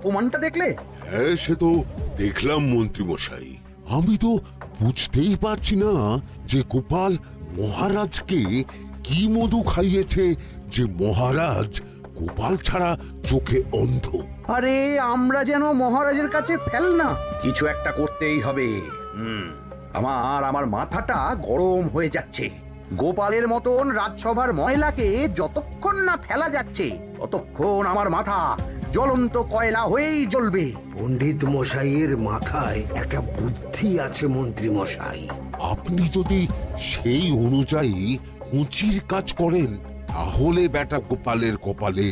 প্রমাণটা দেখলে? হ্যাঁ, সে তো দেখলাম মন্ত্রী মশাই। আমি তো বুঝতেই পারছি না যে গোপাল মহারাজকে কি মধু খাইয়েছে যে মহারাজ গোপাল ছাড়া চোখে অন্ধ। আরে আমরা যেন মহারাজের কাছে ফেল না, কিছু একটা করতেই হবে। আমার মাথাটা গরম হয়ে যাচ্ছে। গোপালের মতন রাজসভার ময়লাকে যতক্ষণ না ফেলা যাচ্ছে ততক্ষণ আমার মাথা জ্বলন্ত কয়লা হয়েই জ্বলবে। পণ্ডিত মশাইয়ের মাথায় একটা বুদ্ধি আছে মন্ত্রী মশাই। আপনি যদি সেই অনুযায়ী উঁচির কাজ করেন তাহলে বেটা গোপালের কপালে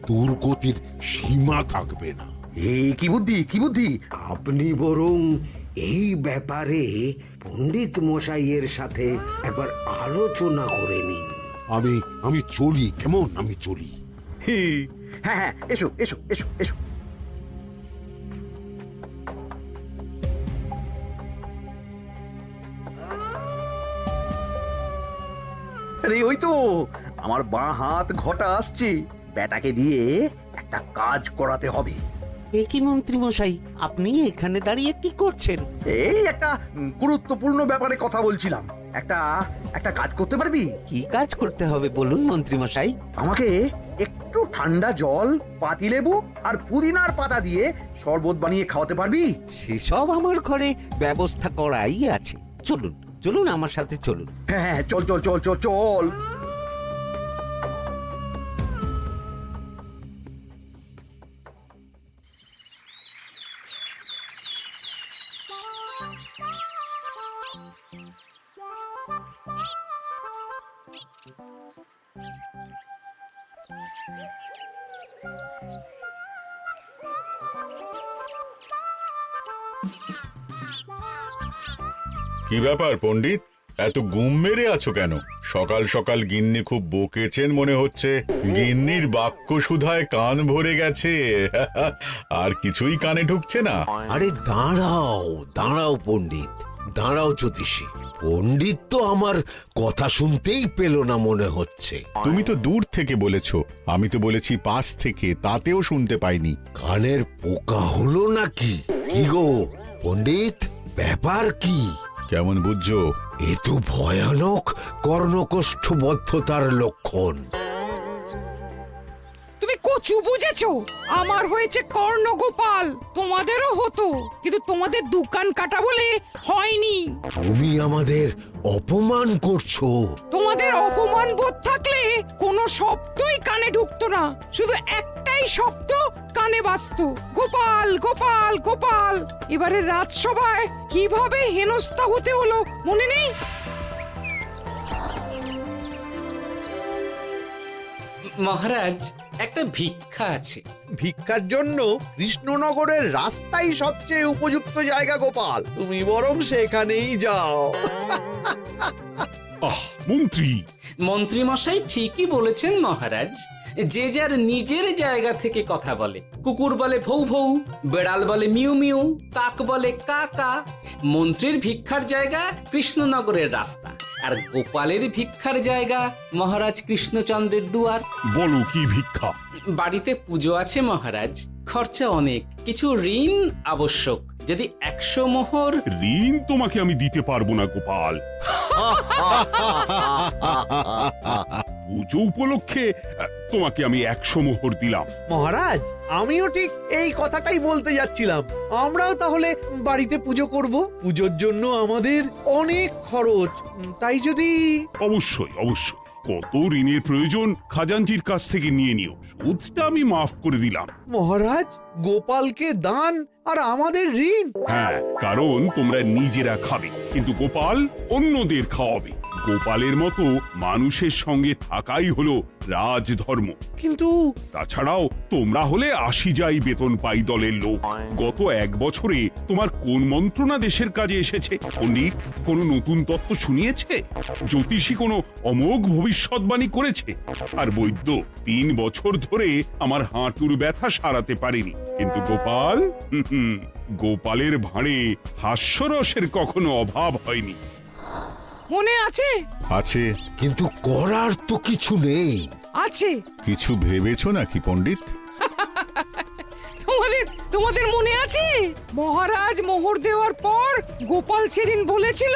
দুর্গতির সীমা থাকবে না। এই কি বুদ্ধি, কি বুদ্ধি? আপনি বরং এই ব্যাপারে পণ্ডিত মশাইয়ের সাথে একবার আলোচনা করে নিন। আমি চলি, কেমন? আমি চলি। হ্যাঁ হ্যাঁ, এসো এসো এসো এসো। আরে ওই তো আমার বাঁ হাত ঘটা আসছে, বেটাকে দিয়ে একটা কাজ করাতে হবে। এ কি মন্ত্রী মশাই, আপনি এখানে দাঁড়িয়ে কি করছেন? এই একটা গুরুত্বপূর্ণ ব্যাপারে কথা বলছিলাম। একটা কাজ করতে পারবি? কি কাজ করতে হবে বলুন মন্ত্রী মশাই। আমাকে একটু ঠান্ডা জল, পাতিলেবু আর পুদিনার পাতা দিয়ে শরবত বানিয়ে খাওয়াতে পারবি? সেসব আমার ঘরে ব্যবস্থা করাই আছে। চলুন চলুন, আমার সাথে চলুন। হ্যাঁ হ্যাঁ, চল চল চল চল চল। কি ব্যাপার পণ্ডিত, এত গুম মেরে আছো কেন? সকাল সকাল গিন্নি খুব বকেছেন মনে হচ্ছে। গিন্নির বাক্য সুধায় কান ভরে গেছে, আর কিছুই কানে ঢুকছে না। আরে দাঁড়াও দাঁড়াও পণ্ডিত, দাঁড়াও জ্যোতিষী। পণ্ডিত তো আমার কথা শুনতেই পেল না মনে হচ্ছে। তুমি তো দূর থেকে বলেছো, আমি তো বলেছি পাশ থেকে, তাতেও শুনতে পাইনি। কানের পোকা হলো নাকি? কি গো পণ্ডিত, ব্যাপার কি? কেমন বুঝছো? এ তো ভয়ানক কর্ণকোষ্ঠবদ্ধতার লক্ষণ। তুমি কচু বুঝেছো? আমার হয়েছে কর্ণগোপাল, তোমাদেরও হতো, কিন্তু তোমাদের দোকান কাটা বলে হয়নি। তুমি আমাদের অপমান করছো। তোমাদের অপমান বোধ থাকলে কোনো শব্দই কানে ঢুকতো না, শুধু একটাই শব্দ কানে বাজতো, গোপাল গোপাল গোপাল। এবারে রাজসভায় কিভাবে হেনস্থা হতে হলো মনে নেই? মহারাজ, একটা ভিক্ষা আছে। ভিক্ষার জন্য কৃষ্ণনগরের রাস্তাই সবচেয়ে উপযুক্ত জায়গা গোপাল, তুমি বরং সেখানেই যাও। মন্ত্রী, মন্ত্রী মশাই ঠিকই বলেছেন মহারাজ। যে যার নিজের জায়গা থেকে কথা বলে। কুকুর বলে ভৌ ভৌ, বেড়াল বলে মিউ মিউ, কাক বলে কা কা। মন্ত্রীর ভিক্ষার জায়গা কৃষ্ণনগরের রাস্তা, আর গোপালের ভিক্ষার জায়গা মহারাজ কৃষ্ণচন্দ্রের দুয়ার। বলো কি ভিক্ষা? বাড়িতে পুজো আছে মহারাজ, খরচা অনেক, কিছু ঋণ আবশ্যক। যদি 100 মোহর। ঋণ তোমাকে আমি দিতে পারবো না গোপাল। পুজো উপলক্ষে তোমাকে আমি 100 মোহর দিলাম। মহারাজ, আমিও ঠিক এই কথাটাই বলতে যাচ্ছিলাম। আমরাও তাহলে বাড়িতে পুজো করব। পুজোর জন্য আমাদের অনেক খরচ, তাই যদি... অবশ্যই অবশ্যই, কত ঋণের প্রয়োজন খাজানজির কাছ থেকে নিয়ে নিও, সুদটা আমি মাফ করে দিলাম। মহারাজ, গোপালকে দান আর আমাদের ঋণ? হ্যাঁ, কারণ তোমরা নিজেরা খাবে, কিন্তু গোপাল অন্যদের খাওয়াবে। গোপালের মতো মানুষের সঙ্গে থাকাই হলো রাজধর্ম। কিন্তু তাছাড়াও তোমরা হলে 80 যাই বেতন পাই দলের লোক। গত 1 বছরে তোমার কোন মন্ত্রণা দেশের কাজে এসেছে? পণ্ডিত কোনো নতুন তত্ত্ব শুনিয়েছে? জ্যোতিষী কোনো অমোঘ ভবিষ্যৎবাণী করেছে? আর বৈদ্য 3 বছর ধরে আমার হাঁটুর ব্যথা সারাতে পারেনি। কিন্তু গোপাল, গোপালের ভাঁড়ে হাস্যরসের কখনো অভাব হয়নি। মনে আছে? আছে। কিন্তু করার তো কিছু নেই। আছে। কিছু ভেবেছো নাকি পণ্ডিত? তোমাদের তোমাদের মনে আছে মহারাজ মোহর দেওয়ার পর গোপাল সেদিন বলেছিল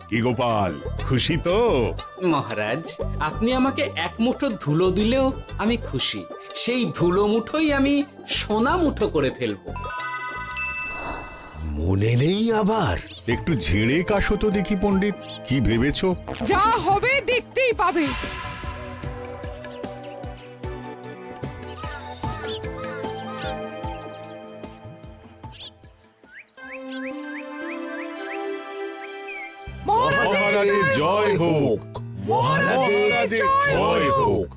কি গোপাল, খুশি তো? মহারাজ, আপনি আমাকে এক মুঠো ধুলো দিলেও আমি খুশি। সেই ধুলো মুঠোই আমি সোনা মুঠো করে ফেলবো। মনে নেই আবার? একটু ঝেড়ে কাশো তো দেখি পণ্ডিত, কি ভেবেছো? যা হবে দেখতেই পাবে। মহারাজের জয় হোক, মহারাজের জয় হোক।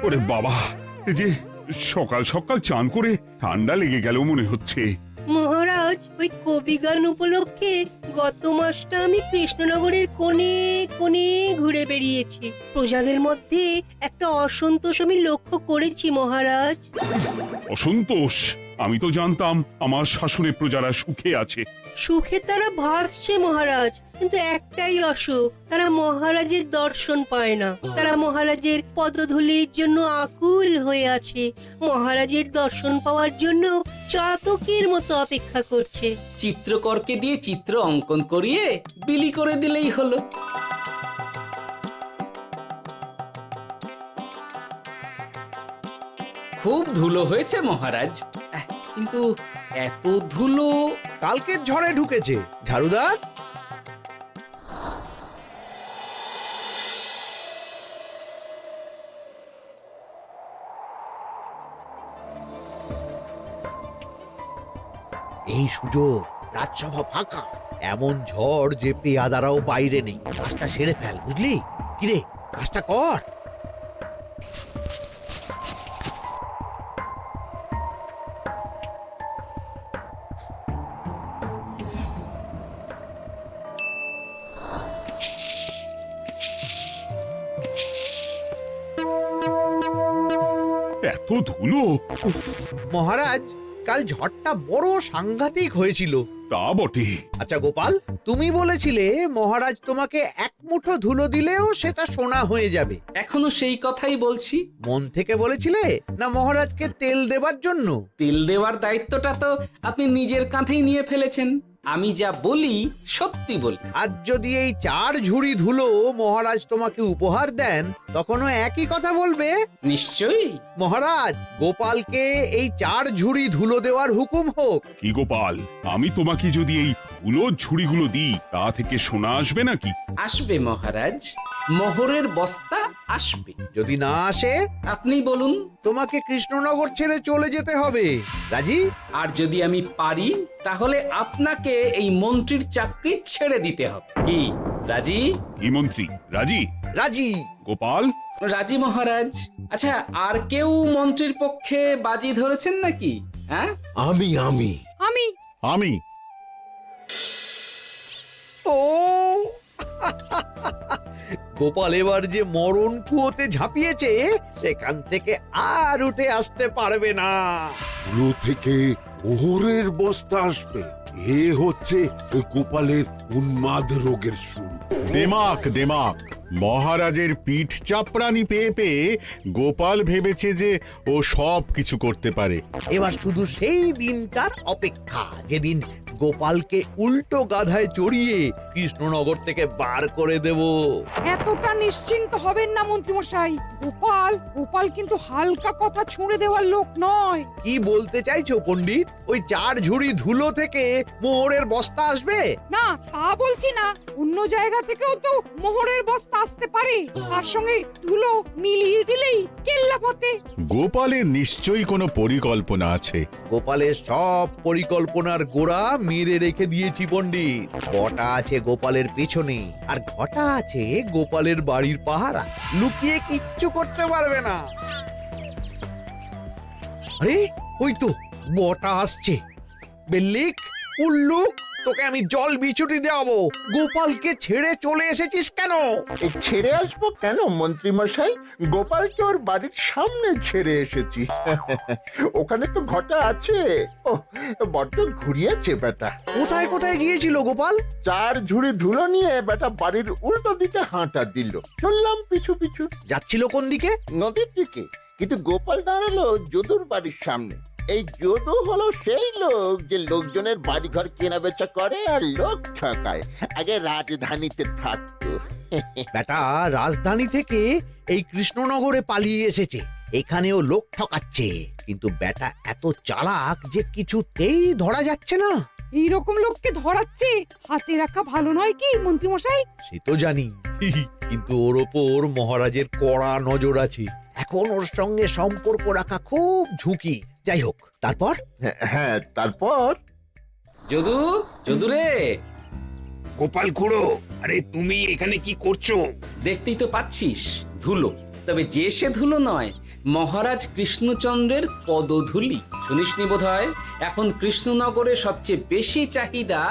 ওরে বাবা, এই যে সকাল সকাল চান করে ঠান্ডা লেগে গেল মনে হচ্ছে। মহারাজ, ওই কবি গান উপলক্ষে গত মাসটা আমি কৃষ্ণনগরের কোণে কোণে ঘুরে বেরিয়েছি। প্রজাদের মধ্যে একটা অসন্তোষ আমি লক্ষ্য করেছি মহারাজ। অসন্তোষ? আমি তো জানতাম আমার শাসনে প্রজারা সুখে আছে। সুখে তারা ভাসছে মহারাজ, কিন্তু একটাই অসুখ, তারা মহারাজের দর্শন পায় না। তারা মহারাজের পদধূলির জন্য আকুল হয়ে আছে, মহারাজের দর্শন পাওয়ার জন্য চাতকের মতো অপেক্ষা করছে। চিত্রকরকে দিয়ে চিত্র অঙ্কন করিয়ে বিলি করে দিলেই হলো। খুব ধুলো হয়েছে মহারাজ, কিন্তু এত ধুলো। কালকের ঝড়ে ঢুকেছে। ঝাড়ুদার, এই সুযোগ, রাজসভা ফাঁকা, এমন ঝড় যে পেয়াদারাও বাইরে নেই। কাজটা সেরে ফেল, বুঝলি? কিরে, কাজটা কর। এত ধুলো! উফ, মহারাজ, কাল ঝড়টা বড় সাংঘাতিক হয়েছিল। তা বটে। আচ্ছা গোপাল, তুমি বলেছিলে মহারাজ তোমাকে এক মুঠো ধুলো দিলেও সেটা সোনা হয়ে যাবে। এখনো সেই কথাই বলছি। মন থেকে বলেছিলে না মহারাজকে তেল দেবার জন্য? তেল দেওয়ার দায়িত্বটা তো আপনি নিজের কাঁধেই নিয়ে ফেলেছেন। আমি যা বলি সত্যি বলি। আজ যদি এই 4 ঝুড়ি ধুলো মহারাজ তোমাকে উপহার দেন, তখনও একই কথা বলবে? নিশ্চয়ই। মহারাজ, গোপালকে এই 4 ঝুড়ি ধুলো দেওয়ার হুকুম হোক। কি গোপাল, আমি তোমাকে যদি এই ধুলো ঝুড়িগুলো দিই, তা থেকে সোনা আসবে নাকি? আসবে মহারাজ, মোহরের বস্তা আসবে। যদি না আসে, আপনি বলুন। তোমাকে কৃষ্ণনগর ছেড়ে চলে যেতে হবে। রাজি? আর যদি আমি পারি, তাহলে আপনাকে এই মন্ত্রীর চাকরি ছেড়ে দিতে হবে। কি রাজি? কি মন্ত্রী, রাজি? রাজি। গোপাল? রাজি মহারাজ। আচ্ছা, আর কেউ মন্ত্রীর পক্ষে বাজি ধরেছেন নাকি? হ্যাঁ, আমি আমি আমি আমি ও গোপাল এবার যে মরণ কুয়োতে ঝাঁপিয়েছে, সেখান থেকে আর উঠে আসতে পারবে না। ধুলো থেকে মোহরের বস্তা আসবে, এ হচ্ছে গোপালের উন্মাদ রোগের শুরু। দেমাক দেমাক, মহারাজের পিঠ চাপড়ানি পেয়ে পেয়ে গোপাল ভেবেছে যে ও সব কিছু করতে পারে। এবার শুধু সেই দিনটার অপেক্ষা, যেদিন গোপালকে উল্টো গাধায় চড়িয়ে কৃষ্ণনগর থেকে বার করে দেব। এতটা নিশ্চিন্ত হবেন না মন্ত্রীমশাই। গোপাল কিন্তু হালকা কথা ছুঁড়ে দেওয়ার লোক নয়। কি বলতে চাইছো পণ্ডিত? ওই 4 ঝুড়ি ধুলো থেকে মোহরের বস্তা আসবে? না, তা বলছি না। অন্য জায়গা থেকেও তো মোহরের বস্তা আসতে পারে। তার সঙ্গে ধুলো মিলিয়ে দিলেই কেল্লা ফতে। গোপালের নিশ্চয়ই কোনো পরিকল্পনা আছে। গোপালের সব পরিকল্পনার গোড়া মেরে রেখে দিয়েছি পণ্ডিত। বটা আছে গোপালের পেছনে, আর ঘটা আছে গোপালের বাড়ির পাহারা। লুকিয়ে কিচ্ছু করতে পারবে না। আরে ওই তো বটা আসছে। বেল্লিক, উল্লুক, তোকে আমি জল বিছুটি দেওয়াবো। গোপালকে ছেড়ে চলে এসেছিস কেন? ছেড়ে আসবো কেন মন্ত্রী মশাই? গোপালকে ওর বাড়ির সামনে ছেড়ে এসেছি। ওখানে তো ঘটা আছে। ও বড্ড ঘুরিয়েছে বেটা। কোথায় কোথায় গিয়েছিল গোপাল? 4 ঝুড়ি ধুলো নিয়ে বেটা বাড়ির উল্টো দিকে হাঁটা দিল। চললাম পিছু পিছু। যাচ্ছিল কোন দিকে? নদীর দিকে। কিন্তু গোপাল দাঁড়ালো যদুর বাড়ির সামনে। এই যদু হলো সেই লোক যে লোকজনের বাড়িঘর কেনা বেচা করে আর লোক ঠকায়। আগে রাজধানীতে থাকতো। বেটা রাজধানী থেকে এই কৃষ্ণনগরে পালিয়ে এসেছে, এখানেও লোক ঠকাচ্ছে। কিন্তু বেটা এত চালাক যে কিছুতেই ধরা যাচ্ছে না। এইরকম লোককে ধরাচ্ছে হাতে রাখা ভালো নয় কি মন্ত্রী মশাই? সে তো জানি, কিন্তু ওর ওপর মহারাজের কড়া নজর আছে। এখন ওর সঙ্গে সম্পর্ক রাখা খুব ঝুঁকি। যাই হোক, তারপর? হ্যাঁ তারপর যদু, যদু রে, গোপাল খুড়ো, আরে তুমি এখানে কি করছো? দেখতেই তো পাচ্ছিস ধুলো। তবে যে সে ধুলো নয়, মহারাজ কৃষ্ণচন্দ্রের পদধূলি। শুনিসনি বোধহয় এখন কৃষ্ণনগরে সবচেয়ে বেশি চাহিদা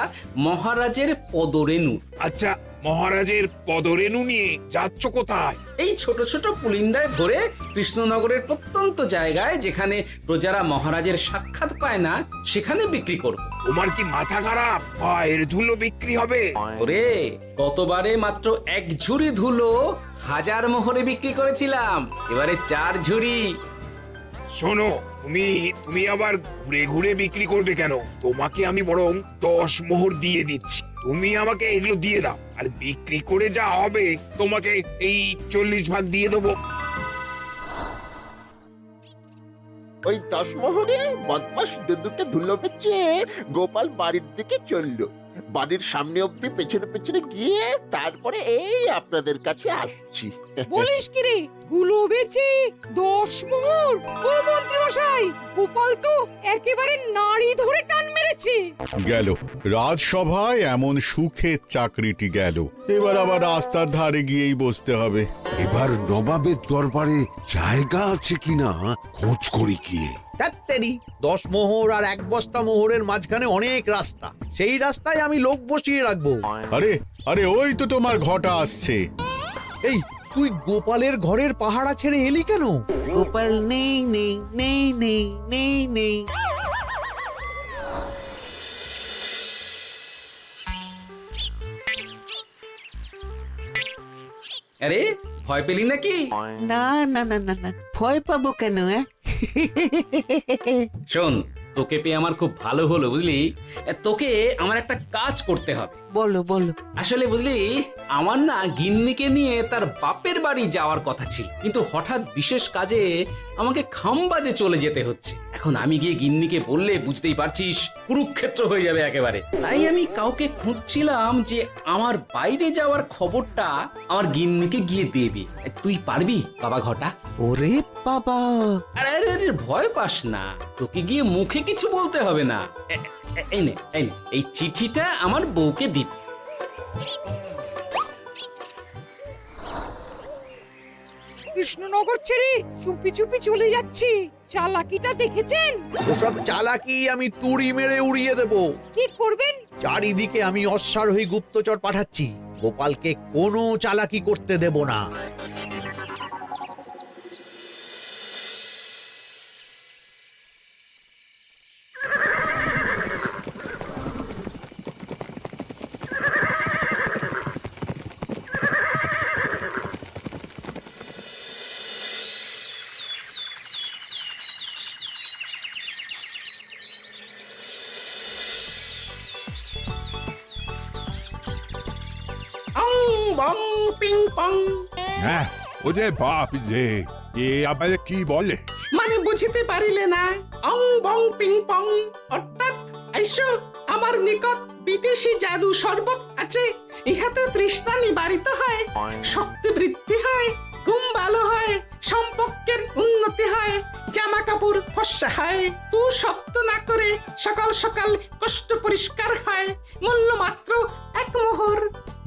মহারাজের পদরেণু। আচ্ছা, মহারাজের পদরেণু নিয়ে যাচ্ছ কোথায়? এই ছোট ছোট পুলিন্দায় ভরে কৃষ্ণনগরের প্রত্যন্ত জায়গায় যেখানে প্রজারা মহারাজের সাক্ষাৎ পায় না সেখানে বিক্রি করব। তোমার কি মাথা খারাপ? পায়ের ধুলো বিক্রি হবে? ওরে, গতবারে মাত্র 1 ঝুড়ি ধুলো 1000 মোহরে বিক্রি করেছিলাম, এবারে 4 ঝুড়ি। শোনো, তুমি আবার ঘুরে ঘুরে বিক্রি করবে কেন? তোমাকে আমি বরং 10 মোহর দিয়ে দিচ্ছি। তুমি আমাকে এগুলো দিয়ে দাও, আর বিক্রি করে যা হবে তোমাকে এই 40 ভাগ দিয়ে দেবো। ওই 10 মোহরে বদমাস যদুকে ধুলো বেচে গোপাল বাড়ির দিকে চললো। বাড়ির সামনে অব্দি পেছনে পেছনে গিয়ে তারপরে এই আপনাদের কাছে আসছি। বলিস কি রে, ধুলো বেচে 10 মোহর? ও মন্ত্রী মশাই, গোপাল তো একেবারে নাড়ি ধরে টান মেরেছে। গেল রাজসভায় এমন সুখের চাকরিটি গেল। এবার আবার রাস্তার ধারে গিয়েই বসতে হবে। এবার নবাবের দরবারে জায়গা আছে কিনা খোঁজ করি গিয়ে। ধ্যাত্তেরি, 10 মোহর আর 1 বস্তা মোহরের মাঝখানে অনেক রাস্তা। সেই রাস্তায় আমি লোক বসিয়ে রাখবো। আরে আরে, ওই তো তোমার ঘটা আসছে। এই, তুই গোপালের ঘরের পাহারা ছেড়ে এলি কেন? গোপাল নেই নেই নেই নেই নেই নেই। আরে, ভয় পেলি নাকি? না না না না না, ভয় পাবো কেন? শোন, তোকে পেয়ে আমার খুব ভালো হলো বুঝলি। তোকে আমার একটা কাজ করতে হবে। বলো বলো। আসলে বুঝলি, আমার না গিন্নিকে নিয়ে তার বাপের বাড়ি যাওয়ার কথা ছিল, কিন্তু হঠাৎ বিশেষ কাজে আমাকে খামবাজে চলে যেতে হচ্ছে। এখন আমি গিয়ে গিন্নিকে বললে বুঝতেই পারছিস কুরুক্ষেত্র হয়ে যাবে একেবারে। তাই আমি কাউকে খুঁজছিলাম যে আমার বাইরে যাওয়ার খবরটা আমার গিন্নিকে গিয়ে দেবে। তুই পারবি বাবা ঘটা? ওরে বাবা, আরে আরে আরে, ভয় পাস না, তোকে গিয়ে মুখে কিছু বলতে হবে না। এই নে, এই চিঠিটা আমার বউকে দিবি। কৃষ্ণনগর ছেড়ে চুপি চুপি চলে যাচ্ছি, চালাকিটা দেখেছেন? ওসব চালাকি আমি তুড়ি মেরে উড়িয়ে দেব। কি করবেন? চারিদিকে আমি অশ্বারোহী গুপ্তচর পাঠাচ্ছি। গোপালকে কোনো চালাকি করতে দেব না। অং বং পিং পং। হ্যাঁ, ওরে বাপ রে, এ আবার কি বলে? মানে বুঝিতে পারিলে না? অং বং পিং পং অর্থাৎ আইসো আমার নিকট বিদেশি জাদু শরবত আছে। ইহাতে তৃষ্ণা নিবারিত হয়, শক্তি বৃদ্ধি হয়, ঘুম ভালো হয়, সম্পর্কের উন্নতি হয়, জামা কাপড় ফর্সা হয়, তু শব্দ না করে সকাল সকাল কষ্ট পরিষ্কার হয়। মূল্য মাত্র 1 মোহর।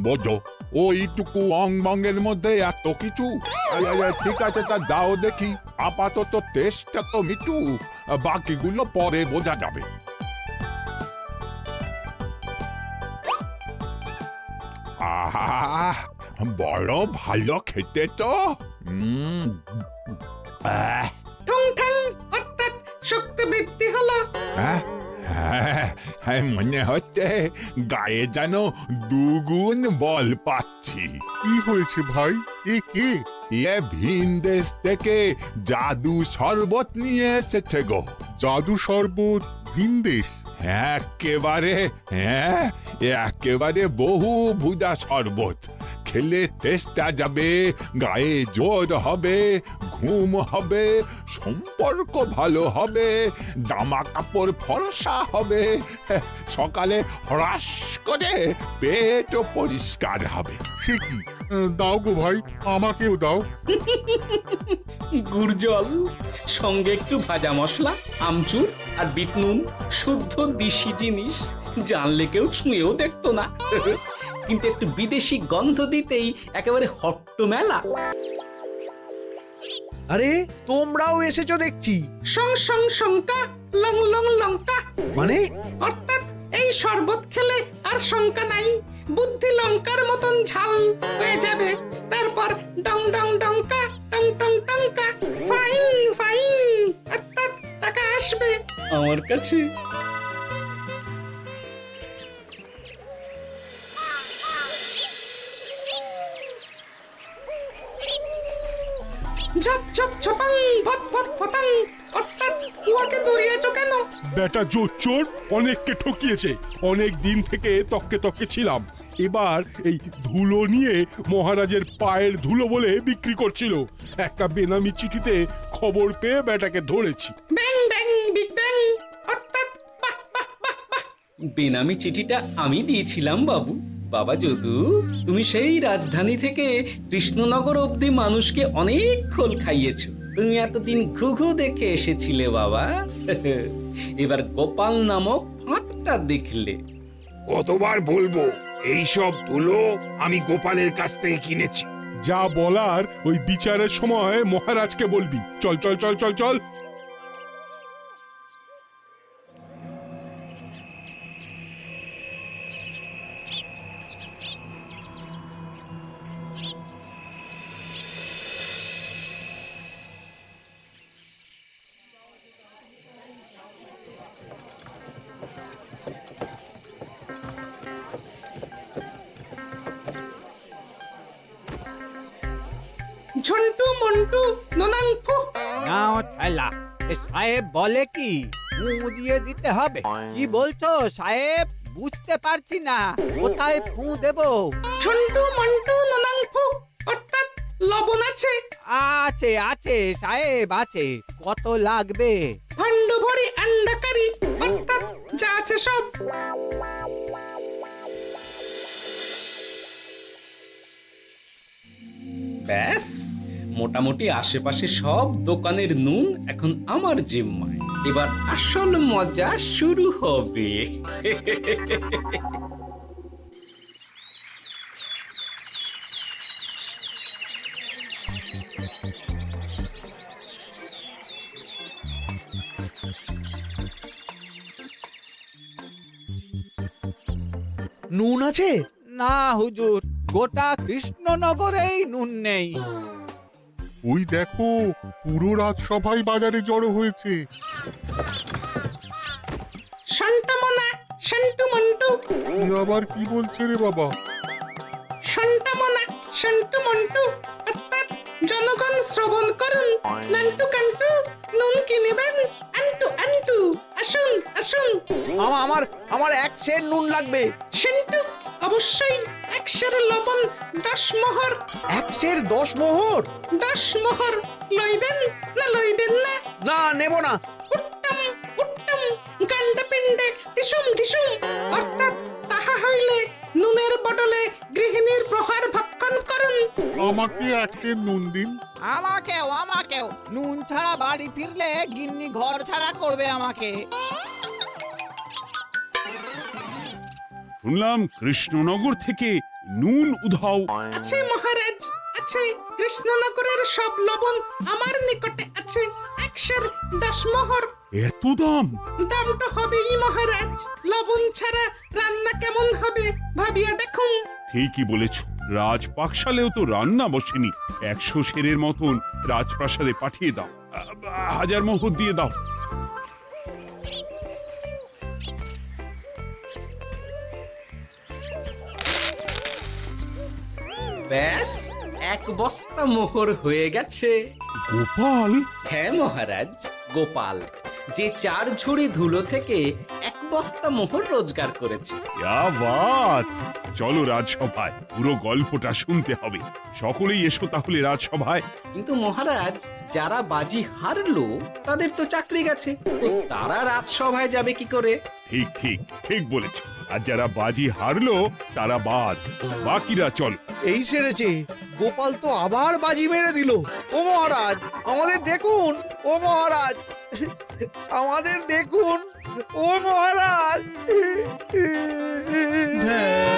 বোঝো, ওইটুকু অং বঙ্গের মধ্যে এত কিছু? ঠিক আছে, তা দাও দেখি। আপাতত টেস্টটা তো মিটু, বাকিগুলো পরে বোঝা যাবে। আহ বড় ভালো খেতে তো আহ, ঠং ঠং অর্থাৎ শক্তি বৃদ্ধি হলো। হ্যাঁ হ্যাঁ মনে হচ্ছে গায়ে যেন দুগুণ বল পাচ্ছি। কি হয়েছে ভাই? এ কে? এ ভিন দেশ থেকে জাদু শরবত নিয়ে এসেছে গো। জাদু শরবত ভিন দেশ? একেবারে বহু ভুজা শরবত। খেলে তেষ্টা যাবে, গায়ে জোর হবে, ঘুম হবে, সম্পর্ক ভালো হবে, জামা কাপড় ফর্সা হবে, সকালে হ্রাস করে পেটও পরিষ্কার হবে। সে কি? দাও গো ভাই, আমাকেও দাও। গুড় জল, সঙ্গে একটু ভাজা মশলা, আমচুর আর বিট নুন, শুদ্ধ দেশি জিনিস। জানলে কেউ ছুঁয়েও দেখতো না, কিন্তু একটু বিদেশি গন্ধ দিতেই একেবারে হট্ট মেলা। আরে তোমরাও এসেছো দেখছি। সং সং শঙ্কা, লং লং লঙ্কা। মানে অর্থাৎ এই শরবত খেলে আর শঙ্কা নাই, বুদ্ধি লঙ্কার মতন ঝাল হয়ে যাবে। তারপর ডং ডং ডঙ্কা, টং টং টঙ্কা, ফাইন ফাইন, অর্থাৎ টাকা আসবে আমার কাছে। ঝপ ঝপ ঝপাং, ভট ভট ফটাং, অর্থাৎ উহাকে দৌড়িয়েছো কেন? বেটা জোচ্চোর অনেককে ঠকিয়েছে। অনেক দিন থেকে তককে তককে ছিলাম। এবার এই ধুলো নিয়ে মহারাজের পায়ের ধুলো বলে বিক্রি করছিল। একটা বেনামি চিঠিতে খবর পেয়ে বেটাকে ধরেছি। ব্যাং ব্যাং বিগ ব্যাং, অর্থাৎ বাহ বাহ বাহ বাহ। বেনামি চিঠিটা আমি দিয়েছিলাম বাবু। বাবা যদু, তুমি সেই রাজধানী থেকে কৃষ্ণনগর অবধি মানুষকে অনেক খোল খাইয়েছো। তুমি এতদিন ঘুঘু দেখে এসেছিলে বাবা, এবার গোপাল নামক ফাঁদটা দেখলে। কতবার বলবো এইসব ধুলো আমি গোপালের কাছ থেকে কিনেছি। যা বলার ওই বিচারের সময় মহারাজকে বলবি। চল চল চল চল চল। ঝন্টু মন্টু ননাঙ্কু। নাও ঠেলা। সাহেব বলে কি ফু দিয়ে দিতে হবে? কি বলছো সাহেব? বুঝতে পারছি না, কোথায় ফু দেব? ঝন্টু মন্টু ননাঙ্কু, অর্থাৎ লবণ আছে? আছে আছে সাহেব আছে। কত লাগবে? ভান্ড ভরি আন্ডাকারি, অর্থাৎ যা আছে সব। ব্যাস, মোটামুটি আশেপাশে সব দোকানের নুন এখন আমার জিম্মায়। এবার আসল মজা শুরু হবে। নুন আছে? না হুজুর, গোটা কৃষ্ণনগরেই নুন নেই। ওই দেখো, পুরো রাজসভাই বাজারে জড়ো হয়েছে। শান্তামনা, শান্টু মন্টু। আবার কি বলছে রে বাবা? শান্তামনা, শান্টু মন্টু, অর্থাৎ জনগণ শ্রবণ করুন। নান্টু কান্টু, নুন কি নেবেন? আন্টু আন্টু, আসুন আসুন। আমার আমার এক সের নুন লাগবে। শান্টু, অবশ্যই 100 লবণ 10 মোহর। 100 10 মোহর? 10 মোহর লইবেন না লইবেন না? না, নেব না। উত্তম উত্তম, গান্ডা পিণ্ডে ঢিসুম ঢিসুম, অর্থাৎ তাহা হইলে নুনের বদলে গৃহিণীর প্রহার ভক্ষণ করুন। আমাকে 100 নুন দিন। আমাকেও নুন ছাড়া বাড়ি ফিরলে গিন্নি ঘর ছাড়া করবে আমাকে। শুনলাম কৃষ্ণনগর থেকে নুন উধাও। আছে মহারাজ, আছে। কৃষ্ণনগরের সব লবণ আমার নিকটে আছে। 110 মোহর। এত দাম? দাম তো হবেই মহারাজ। লবণ ছাড়া রান্না কেমন হবে ভাবিয়া দেখুন। ঠিকই বলেছ, রাজপাকশালেও তো রান্না বসেনি। 100 সেরের মতন রাজপ্রাসাদে পাঠিয়ে দাও। 1000 মোহর দিয়ে দাও। ব্যাস 1 বস্তা মোহর হয়ে গেছে। গোপাল, হ্যাঁ মহারাজ, গোপাল যে 4 ঝুড়ি ধুলো থেকে 1 বস্তা মোহর রোজগার করেছে। ইয়া বাত! চলো রাজসভায়, পুরো গল্পটা শুনতে হবে। সকলেই এসো তাহলে রাজসভায়। কিন্তু মহারাজ, যারা বাজি হারলো তাদের তো চাকরি গেছে, তো তারা রাজসভায় যাবে কি করে? ঠিক ঠিক ঠিক বলেছ। আর যারা বাজি হারলো তারা বাদ, বাকিরা চলো। এই সেরেছে, গোপাল তো আবার বাজি মেরে দিল। ও মহারাজ, আমাদের দেখুন। ও মহারাজ, আমাদের দেখুন। ও মহারাজ। হ্যাঁ